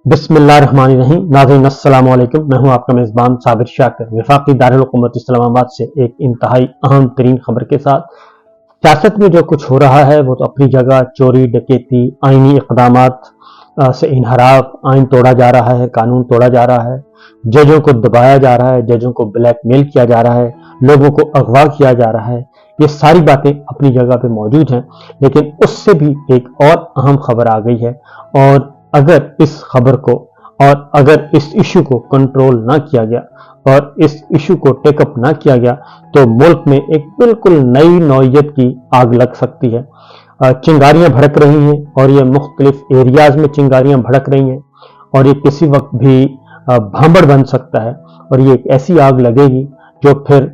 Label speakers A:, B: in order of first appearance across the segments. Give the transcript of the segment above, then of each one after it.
A: बिस्मिल्लाहिर्रहमानिर्रहीम। नाज़रीन अस्सलाम वालेकुम। मैं हूं आपका मेज़बान साबिर शाकिर, वफाकी दारुल हुकूमत इस्लामाबाद से एक इंतहाई अहम तरीन खबर के साथ। सियासत में जो कुछ हो रहा है वो तो अपनी जगह, चोरी डकैती, आईनी इक़दामात से इनहराफ, आइन तोड़ा जा रहा है, कानून तोड़ा जा रहा है, जजों को दबाया जा रहा है, जजों को ब्लैकमेल किया जा रहा है, लोगों को अगवा किया जा रहा है। ये सारी बातें अपनी जगह पे मौजूद हैं, लेकिन उससे भी एक और अहम खबर आ गई है। और अगर इस खबर को और अगर इस इशू को कंट्रोल ना किया गया और इस इशू को टेकअप ना किया गया तो मुल्क में एक बिल्कुल नई नौइयत की आग लग सकती है। चिंगारियां भड़क रही हैं और ये मुख्तलिफ एरियाज में चिंगारियां भड़क रही हैं और ये किसी वक्त भी भांबड़ बन सकता है और ये एक ऐसी आग लगेगी जो फिर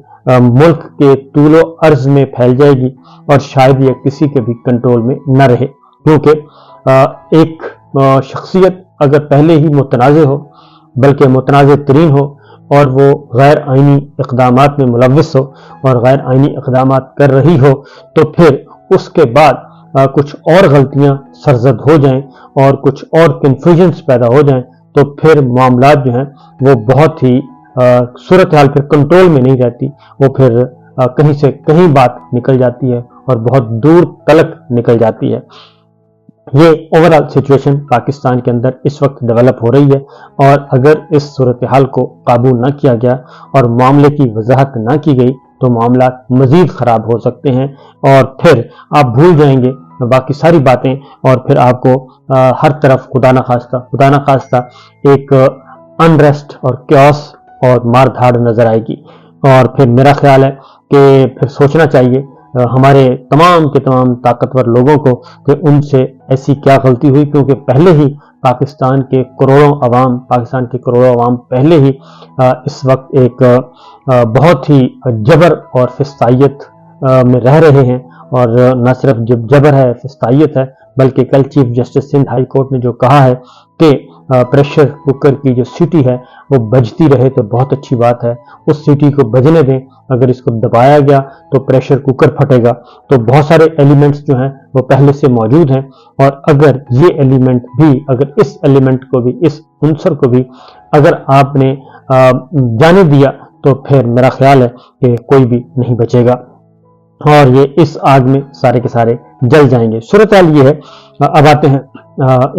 A: मुल्क के तूलो अर्ज में फैल जाएगी और शायद ये किसी के भी कंट्रोल में न रहे, क्योंकि एक शख्सियत अगर पहले ही मुतनाज़ हो, बल्कि मुतनाज़ तरीन हो और वो गैर आइनी इक़दामात में मुलव्वस हो और गैर आइनी इक़दामात कर रही हो, तो फिर उसके बाद कुछ और गलतियां सरजद हो जाएं और कुछ और कन्फ्यूजन्स पैदा हो जाएं तो फिर मामलात जो हैं वो बहुत ही सूरत हाल फिर कंट्रोल में नहीं रहती। वो फिर कहीं से कहीं बात निकल जाती है और बहुत दूर तलक निकल जाती है। ये ओवरऑल सिचुएशन पाकिस्तान के अंदर इस वक्त डेवलप हो रही है और अगर इस सूरत हाल को काबू न किया गया और मामले की वजाहत न की गई तो मामला मजीद ख़राब हो सकते हैं और फिर आप भूल जाएंगे बाकी सारी बातें और फिर आपको हर तरफ खुदा न खास्ता एक अनरेस्ट और क्योस और मार धाड़ नजर आएगी। और फिर मेरा ख्याल है कि फिर सोचना चाहिए हमारे तमाम के तमाम ताकतवर लोगों को कि उनसे ऐसी क्या गलती हुई, क्योंकि पहले ही पाकिस्तान के करोड़ों अवाम पहले ही इस वक्त एक बहुत ही जबर और फिस्तायत में रह रहे हैं। और न सिर्फ जबर है, फिस्तायत है, बल्कि कल chief justice Sindh high court ने जो कहा है कि प्रेशर कुकर की जो सीटी है वो बजती रहे तो बहुत अच्छी बात है, उस सीटी को बजने दें। अगर इसको दबाया गया तो प्रेशर कुकर फटेगा। तो बहुत सारे एलिमेंट्स जो हैं वो पहले से मौजूद हैं और अगर ये एलिमेंट भी, अगर इस एलिमेंट को भी, इस अंसर को भी अगर आपने जाने दिया तो फिर मेरा ख्याल है कि कोई भी नहीं बचेगा और ये इस आग में सारे के सारे जल जाएंगे। सूरत हाल ये है। अब आते हैं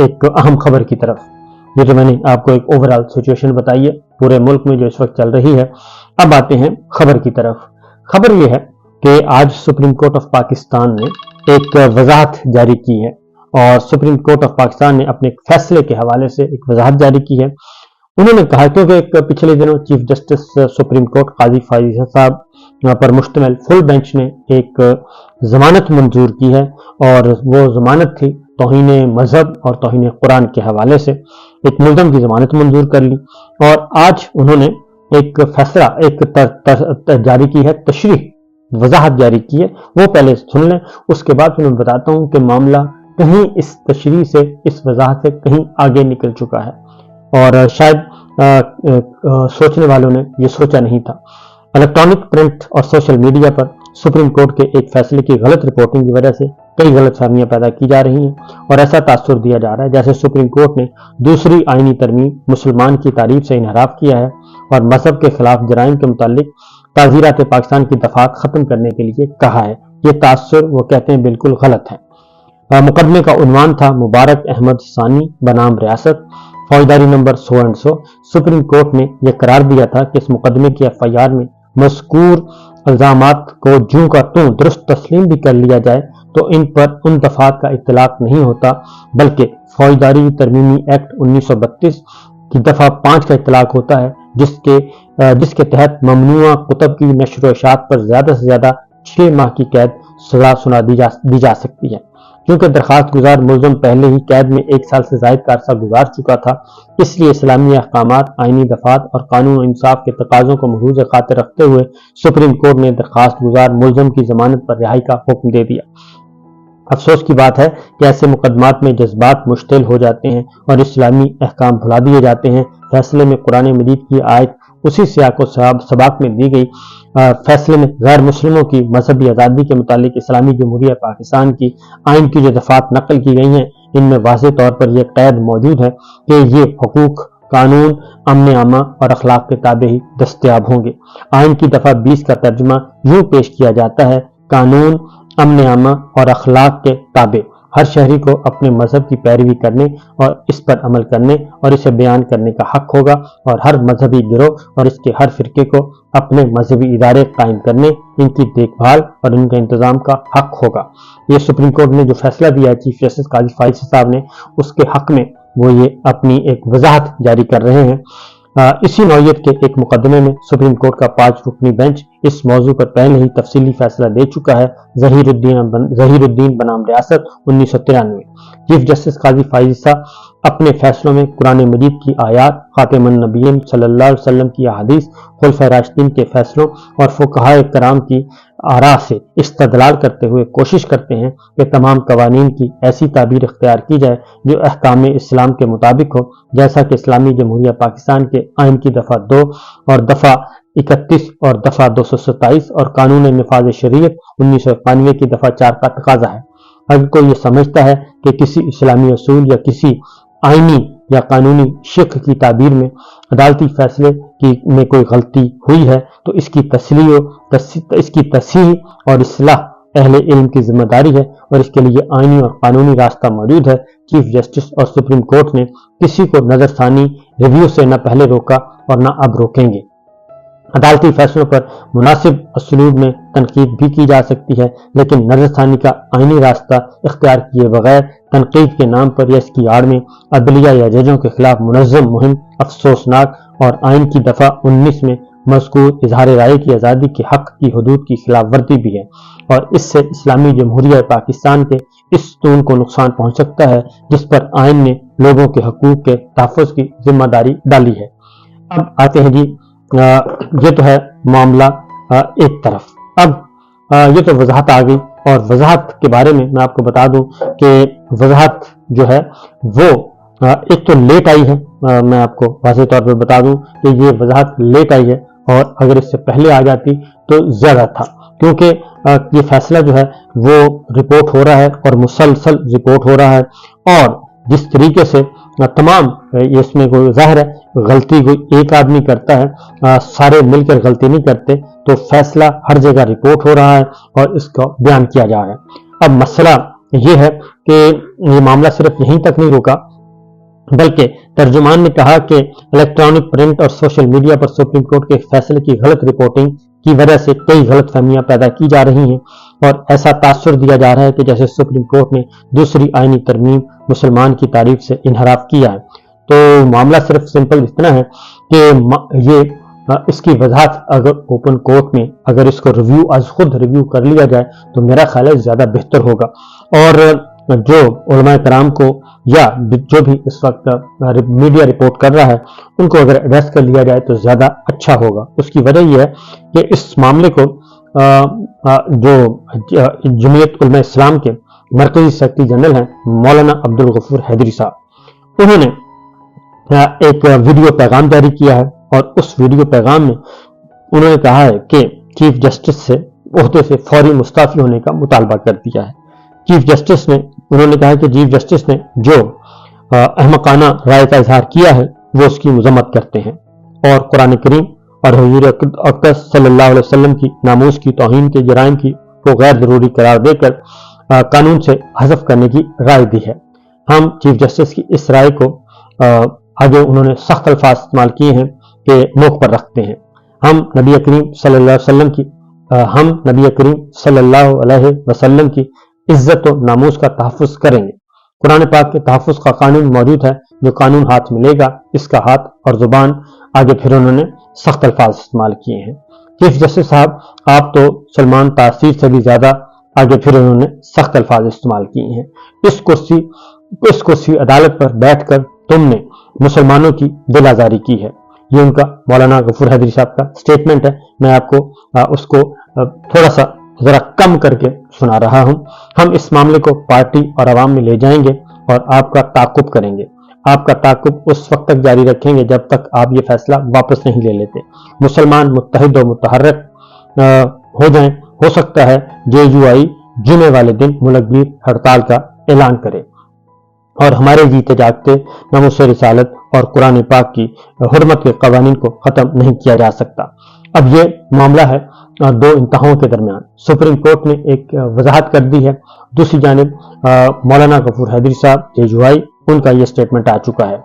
A: एक अहम खबर की तरफ। ये जो मैंने आपको एक ओवरऑल सिचुएशन बताई है पूरे मुल्क में जो इस वक्त चल रही है, अब आते हैं खबर की तरफ। खबर ये है कि आज सुप्रीम कोर्ट ऑफ पाकिस्तान ने एक वजाहत जारी की है और सुप्रीम कोर्ट ऑफ पाकिस्तान ने अपने फैसले के हवाले से एक वजाहत जारी की है। उन्होंने कहा, क्योंकि एक पिछले दिनों चीफ जस्टिस सुप्रीम कोर्ट काजी फाइज़ साहब पर मुश्तमिल फुल बेंच ने एक जमानत मंजूर की है और वो जमानत थी तौहीन मजहब और तौहीन कुरान के हवाले से। एक मुल्ज़म की जमानत मंजूर कर ली और आज उन्होंने एक फैसला जारी की है, तशरीह वजाहत जारी की है। वो पहले सुन लें, उसके बाद मैं बताता हूँ कि मामला कहीं इस तशरीह से, इस वजाहत से कहीं आगे निकल चुका है और शायद सोचने वालों ने ये सोचा नहीं था। इलेक्ट्रॉनिक, प्रिंट और सोशल मीडिया पर सुप्रीम कोर्ट के एक फैसले की गलत रिपोर्टिंग की वजह से कई गलतफहमियां पैदा की जा रही हैं और ऐसा तासुर दिया जा रहा है जैसे सुप्रीम कोर्ट ने दूसरी आईनी तरमीम मुसलमान की तारीफ से इनहराफ किया है और मजहब के खिलाफ जराइम के मुतालिक ताज़ीरात पाकिस्तान की दफात खत्म करने के लिए कहा है। ये तासुर वो कहते हैं बिल्कुल गलत है। मुकदमे का उन्वान था मुबारक अहमद सानी बनाम रियासत, फौजदारी नंबर 100 एंड 100। सुप्रीम कोर्ट ने यह करार दिया था कि इस मुकदमे की FIR में मज़कूर इल्जामात को जूं का त्यों दुरुस्त तस्लीम भी कर लिया जाए तो इन पर उन दफात का इतलाक नहीं होता, बल्कि फौजदारी तरमीमी एक्ट 1932 की दफा 5 का इतलाक होता है, जिसके तहत ममनुआ कुतब की नशर व इशाअत पर ज्यादा से ज्यादा 6 माह की कैद सजा सुना दी जा सकती है। क्योंकि दरखास्त गुजार मुल्ज़म पहले ही कैद में 1 साल से ज़ायद का अरसा गुजार चुका था, इसलिए इस्लामी अहकामात, आईनी दफात और कानून इंसाफ के तकाज़ों को महफूज़ खातिर रखते हुए सुप्रीम कोर्ट ने दरखास्त गुजार मुल्ज़म की जमानत पर रिहाई का हुक्म दे दिया। अफसोस की बात है कि ऐसे मुकदमात में जज्बात मुश्तिल हो जाते हैं और इस्लामी अहकाम भुला दिए जाते हैं। फैसले में कुरान मजीद की आयत उसी सियाको सबाक में दी गई फैसले में गैर मुस्लिमों की मजहबी आज़ादी के मुतालिक इस्लामी जमहूरिया पाकिस्तान की आइन की जो दफात नकल की गई हैं, इनमें वाज़ेह तौर पर यह कैद मौजूद है कि ये हुकूक, कानून, अमन आमा और अखलाक के ताबे ही दस्तयाब होंगे। आइन की दफा 20 का तर्जुमा यूं पेश किया जाता है, कानून, अमन आमा और अखलाक के ताबे। हर शहरी को अपने मजहब की पैरवी करने और इस पर अमल करने और इसे बयान करने का हक होगा, और हर मजहबी गिरोह और इसके हर फिरके को अपने मजहबी इदारे कायम करने, इनकी देखभाल और इनके इंतजाम का हक होगा। ये सुप्रीम कोर्ट ने जो फैसला दिया है चीफ जस्टिस काजी फाइज साहब ने, उसके हक में वो ये अपनी एक वजाहत जारी कर रहे हैं। इसी नौयत के एक मुकदमे में सुप्रीम कोर्ट का 5 रुकनी बेंच इस मौजू पर पहले ही तफसीली फैसला दे चुका है। जहीरुद्दीन बनाम रियासत 1993। चीफ जस्टिस काजी फाइज़ अपने फैसलों में कुरान मजीद की आयात, खातिमुन नबीयीन सल्लल्लाहु अलैहि वसल्लम की अहादीस, खुलफाए राशिदीन के फैसलों और फुक़हाए कराम की आरा से इस्तदलाल करते हुए कोशिश करते हैं कि तमाम कवानीन की ऐसी ताबीर इख्तियार की जाए जो अहकाम इस्लाम के मुताबिक हो, जैसा कि इस्लामी जमहूरिया पाकिस्तान के आइन की दफ़ा 2 और दफ़ा 31 और दफ़ा 227 और कानून निफाज शरीयत 1991 की दफ़ा 4 का तकाजा है। अगर कोई ये समझता है कि किसी इस्लामी असूल या किसी आइनी या कानूनी शिक की ताबीर में अदालती फैसले में कोई गलती हुई है, तो इसकी तस्हीह और इस्लाह अहले इल्म की जिम्मेदारी है, और इसके लिए आइनी और कानूनी रास्ता मौजूद है। चीफ जस्टिस और सुप्रीम कोर्ट ने किसी को नजरसानी रिव्यू से न पहले रोका और न अब रोकेंगे। अदालती फैसलों पर मुनासिब असलूब में तनकीद भी की जा सकती है, लेकिन नजरसानी का आइनी रास्ता इख्तियार किए बगैर तनकीद के नाम पर या इसकी आड़ में अदलिया या जजों के खिलाफ मुनज़्ज़म मुहिम अफसोसनाक और आइन की दफ़ा 19 में मज़कूर इजहार राय की आज़ादी के हक की हदूद की खिलाफ वर्जी भी है, और इससे इस्लामी जमहूरिया पाकिस्तान के इस तून को नुकसान पहुंच सकता है जिस पर आइन ने लोगों के हकूक के तहफ़्फ़ुज़ की जिम्मेदारी डाली है। अब आते हैं जी, ये तो है मामला एक तरफ। अब ये तो वजाहत आ गई, और वजाहत के बारे में मैं आपको बता दूं कि वजाहत जो है वो एक तो लेट आई है। मैं आपको वाज़ेह तौर पर बता दूं कि ये वजाहत लेट आई है, और अगर इससे पहले आ जाती तो ज्यादा था, क्योंकि ये फैसला जो है वो रिपोर्ट हो रहा है और मुसलसल रिपोर्ट हो रहा है, और जिस तरीके से तमाम इसमें कोई ज़ाहिर है गलती कोई एक आदमी करता है, सारे मिलकर गलती नहीं करते, तो फैसला हर जगह रिपोर्ट हो रहा है और इसका बयान किया जा रहा है। अब मसला ये है कि ये मामला सिर्फ यहीं तक नहीं रुका, बल्कि तर्जुमान ने कहा कि इलेक्ट्रॉनिक प्रिंट और सोशल मीडिया पर सुप्रीम कोर्ट के फैसले की गलत रिपोर्टिंग की वजह से कई गलत फहमियां पैदा की जा रही हैं, और ऐसा तासुर दिया जा रहा है कि जैसे सुप्रीम कोर्ट ने दूसरी आईनी तरमीम मुसलमान की तारीफ से इनहराफ किया है। तो मामला सिर्फ सिंपल इतना है कि ये इसकी वजाहत अगर ओपन कोर्ट में अगर इसको रिव्यू आज खुद रिव्यू कर लिया जाए तो मेरा ख्याल है ज्यादा बेहतर होगा, और जो उलमाए कराम को या जो भी इस वक्त मीडिया रिपोर्ट कर रहा है उनको अगर एड्रेस कर लिया जाए तो ज्यादा अच्छा होगा। उसकी वजह यह है कि इस मामले को जो जमीयत उलमा इस्लाम के मरकजी सेक्रेटरी जनरल हैं मौलाना अब्दुल गफूर हैदरी साहब, उन्होंने एक वीडियो पैगाम जारी किया है, और उस वीडियो पैगाम में उन्होंने कहा है कि चीफ जस्टिस से ओहदे से फौरी मुस्ताफी होने का मुतालबा कर दिया है। चीफ जस्टिस ने उन्होंने कहा कि चीफ जस्टिस ने जो अहमकाना राय का इजहार किया है वो उसकी मजम्मत करते हैं, और कुरान करीम और हुजूर अक़दस सल्लल्लाहु अलैहि वसल्लम की नामूस की तौहीन के जराइम की को गैर जरूरी करार देकर कानून से हज़फ करने की राय दी है। हम चीफ जस्टिस की इस राय को आगे उन्होंने सख्त अल्फाज इस्तेमाल किए हैं कि नोक पर रखते हैं। हम नबी करीम सल्लल्लाहु अलैहि वसल्लम की इज्जत और नामूस का तहफ़्फ़ुज़ करेंगे। कुरान पाक के तहफ़्फ़ुज़ का कानून मौजूद है, जो कानून हाथ मिलेगा इसका हाथ और जुबान, आगे फिर उन्होंने सख्त अल्फाज इस्तेमाल किए हैं। चीफ जस्टिस साहब आप तो सलमान तासीर से भी ज्यादा, आगे फिर उन्होंने सख्त अल्फाज इस्तेमाल किए हैं। इस कुर्सी अदालत पर बैठकर तुमने मुसलमानों की दिल आजारी की है। ये उनका मौलाना गफूर हैदरी साहब का स्टेटमेंट है। मैं आपको उसको थोड़ा सा जरा कम करके सुना रहा हूं। हम इस मामले को पार्टी और आवाम में ले जाएंगे और आपका ताक़ुब करेंगे। आपका ताक़ुब उस वक्त तक जारी रखेंगे जब तक आप ये फैसला वापस नहीं ले लेते। मुसलमान मुत्तहिद और मुतहर्रिक हो जाएं। हो सकता है JUI जुमे वाले दिन मुल्कगीर हड़ताल का ऐलान करे। اور ہمارے جیتے جاگتے ناموس رسالت اور قرآن پاک کی حرمت کے قوانین کو ختم نہیں کیا جا سکتا۔ اب یہ معاملہ ہے دو انتہاؤں کے درمیان۔ سپریم کورٹ نے ایک وضاحت کر دی ہے، دوسری جانب مولانا غفور حیدری صاحب JUI ان کا یہ سٹیٹمنٹ آ چکا ہے،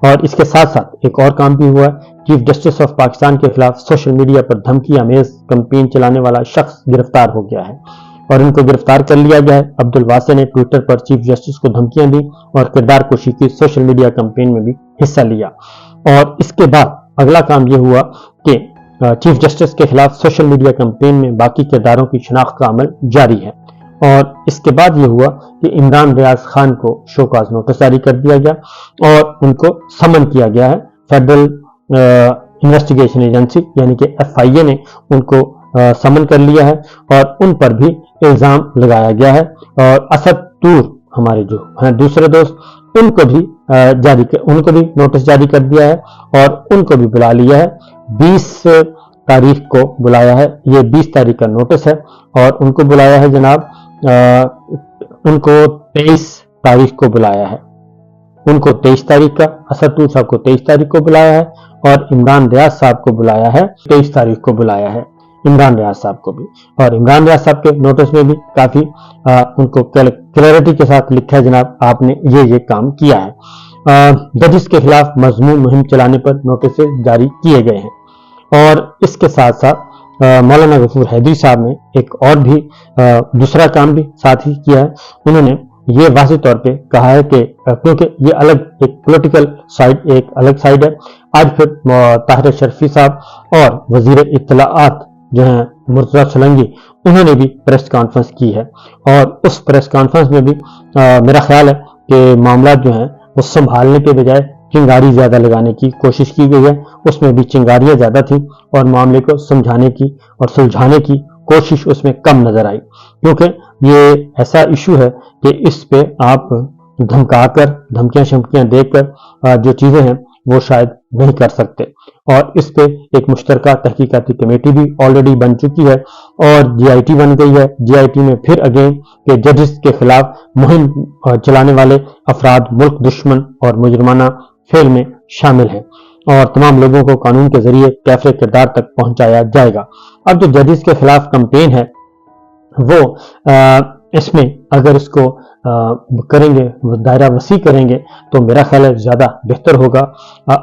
A: اور اس کے ساتھ ساتھ ایک اور کام بھی ہوا ہے۔ چیف جسٹس آف پاکستان کے خلاف سوشل میڈیا پر دھمکی آمیز کمپین چلانے والا شخص گرفتار ہو گیا ہے اور ان کو گرفتار کر لیا گیا ہے۔ عبدالواسع نے ٹویٹر پر چیف جسٹس کو دھمکیاں دی اور کردار کشی کی سوشل میڈیا کمپین میں بھی حصہ لیا، اور اس کے بعد اگلا کام یہ ہوا کہ چیف جسٹس کے خلاف سوشل میڈیا کمپین میں باقی کرداروں کی شناخت کا عمل جاری ہے، اور اس کے بعد یہ ہوا کہ عمران ریاض خان کو شو کاز نوٹس جاری کر دیا گیا اور ان کو سمن کیا گیا ہے۔ فیڈرل انویسٹیگیشن ایجنسی یعنی کہ FIA نے ان کو سمن کر لیا ہے اور ان پر بھی الزام لگایا گیا ہے، اور اسد طور ہمارے جو ہیں دوسرے دوست ان کو بھی نوٹس جاری کر دیا ہے اور ان کو بھی بلا لیا ہے۔ 20 تاریخ کو بلایا ہے، یہ 20 تاریخ کا نوٹس ہے، اور ان کو بلایا ہے جناب، ان کو 23 تاریخ کو بلایا ہے، ان کو 23 تاریخ کا، اسد طور صاحب کو 23 تاریخ کو بلایا ہے، اور عمران ریاض صاحب کو بلایا ہے 23 تاریخ کو بلایا ہے، عمران ریاض صاحب کو بھی۔ اور عمران ریاض صاحب کے نوٹس میں بھی کافی ان کو کلیئرٹی کے ساتھ لکھا ہے، جناب آپ نے یہ کام کیا ہے۔ ججز کے خلاف مضمون مہم چلانے پر نوٹس جاری کیے گئے ہیں، اور اس کے ساتھ ساتھ مولانا غفور حیدری صاحب نے ایک اور بھی دوسرا کام بھی ساتھ ہی کیا ہے۔ انہوں نے یہ واضح طور پہ کہا ہے کہ کیونکہ یہ الگ ایک پولیٹیکل سائڈ، ایک الگ سائڈ ہے، آج پھر طاہر شرفی صاحب اور وزیر اطلاعات جو ہیں مرتضیٰ سولنگی، انہوں نے بھی پریس کانفرنس کی ہے، اور اس پریس کانفرنس میں بھی میرا خیال ہے کہ معاملات جو ہیں وہ سنبھالنے کے بجائے چنگاری زیادہ لگانے کی کوشش کی گئی ہے، اس میں بھی چنگاریاں زیادہ تھیں اور معاملے کو سمجھانے کی اور سلجھانے کی کوشش اس میں کم نظر آئی، کیونکہ یہ ایسا ایشو ہے کہ اس پہ آپ دھمکا کر، دھمکیاں شمکیاں دے کر جو چیزیں ہیں وہ شاید نہیں کر سکتے، اور اس پہ ایک مشترکہ تحقیقاتی کمیٹی بھی آلریڈی بن چکی ہے اور GIT بن گئی ہے۔ GIT میں پھر اگین کہ ججز کے خلاف مہم چلانے والے افراد ملک دشمن اور مجرمانہ فعل میں شامل ہیں، اور تمام لوگوں کو قانون کے ذریعے کیفر کردار تک پہنچایا جائے گا۔ اب جو ججز کے خلاف کمپین ہے وہ اس میں اگر اس کو کریں گے، دائرہ وسیع کریں گے تو میرا خیال ہے زیادہ بہتر ہوگا۔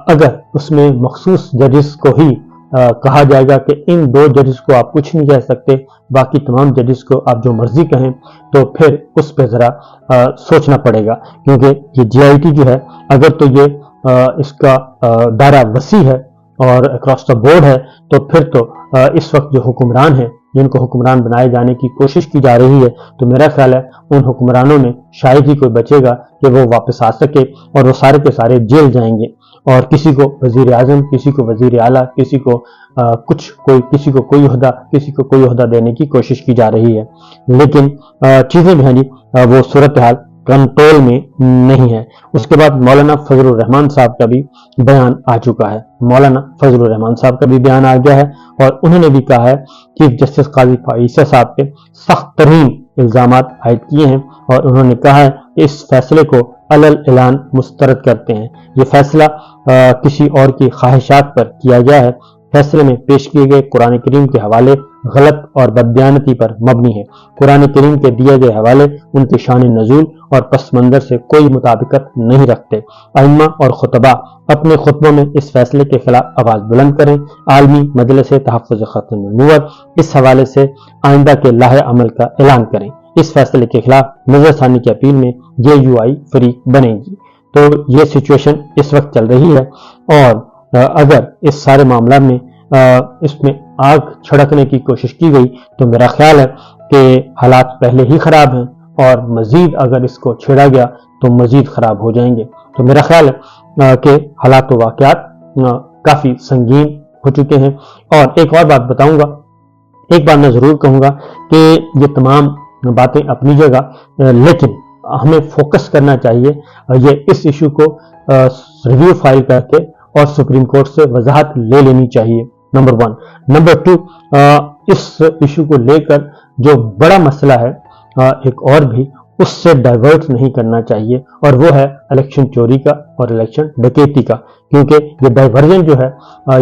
A: اگر اس میں مخصوص ججز کو ہی کہا جائے گا کہ ان 2 ججز کو آپ کچھ نہیں کہہ سکتے، باقی تمام ججز کو آپ جو مرضی کہیں، تو پھر اس پہ ذرا سوچنا پڑے گا، کیونکہ یہ GIT جو ہے اگر تو یہ اس کا دائرہ وسیع ہے اور اکراس دا بورڈ ہے، تو پھر تو اس وقت جو حکمران ہیں جن کو حکمران بنائے جانے کی کوشش کی جا رہی ہے، تو میرا خیال ہے ان حکمرانوں میں شاید ہی کوئی بچے گا کہ وہ واپس آ سکے، اور وہ سارے کے سارے جیل جائیں گے، اور کسی کو وزیر اعظم، کسی کو وزیر اعلیٰ، کسی کو کسی کو کوئی عہدہ دینے کی کوشش کی جا رہی ہے، لیکن چیزیں جو ہیں جی وہ صورتحال کنٹرول میں نہیں ہے۔ اس کے بعد مولانا فضل الرحمان صاحب کا بھی بیان آ چکا ہے، مولانا فضل الرحمان صاحب کا بھی بیان آ گیا ہے، اور انہوں نے بھی کہا ہے چیف جسٹس قاضی فائزہ صاحب کے سخت ترین الزامات عائد کیے ہیں، اور انہوں نے کہا ہے کہ اس فیصلے کو علل اعلان مسترد کرتے ہیں، یہ فیصلہ کسی اور کی خواہشات پر کیا گیا ہے، فیصلے میں پیش کیے گئے قرآن کریم کے حوالے غلط اور بددیانتی پر مبنی ہے، قرآن کریم کے دیے گئے حوالے ان کی شان نزول اور پس منظر سے کوئی مطابقت نہیں رکھتے، ائمہ اور خطباء اپنے خطبوں میں اس فیصلے کے خلاف آواز بلند کریں، عالمی مجلس تحفظ ختم النبوت اس حوالے سے آئندہ کے لاہ عمل کا اعلان کریں، اس فیصلے کے خلاف نظر ثانی کی اپیل میں JUI فریق بنے گی۔ تو یہ سچویشن اس وقت چل رہی ہے، اور اگر اس سارے معاملات میں اس میں آگ چھڑکنے کی کوشش کی گئی تو میرا خیال ہے کہ حالات پہلے ہی خراب ہیں، اور مزید اگر اس کو چھیڑا گیا تو مزید خراب ہو جائیں گے، تو میرا خیال ہے کہ حالات و واقعات کافی سنگین ہو چکے ہیں۔ اور ایک اور بات بتاؤں گا، ایک بات میں ضرور کہوں گا کہ یہ تمام باتیں اپنی جگہ، لیکن ہمیں فوکس کرنا چاہیے یہ اس ایشو کو ریویو فائل کر کے اور سپریم کورٹ سے وضاحت لے لینی چاہیے، نمبر 1۔ نمبر 2، اس ایشو کو لے کر جو بڑا مسئلہ ہے ایک اور بھی، اس سے ڈائیورٹ نہیں کرنا چاہیے، اور وہ ہے الیکشن چوری کا اور الیکشن ڈکیتی کا، کیونکہ یہ ڈائیورژن جو ہے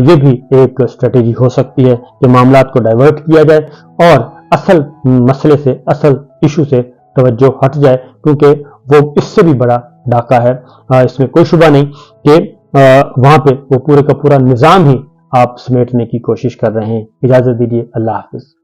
A: یہ بھی ایک اسٹریٹجی ہو سکتی ہے کہ معاملات کو ڈائیورٹ کیا جائے اور اصل مسئلے سے، اصل ایشو سے توجہ ہٹ جائے، کیونکہ وہ اس سے بھی بڑا ڈاکہ ہے۔ اس میں کوئی شبہ نہیں کہ وہاں پہ وہ پورے کا پورا نظام ہی آپ سمیٹنے کی کوشش کر رہے ہیں۔ اجازت دیجیے، اللہ حافظ۔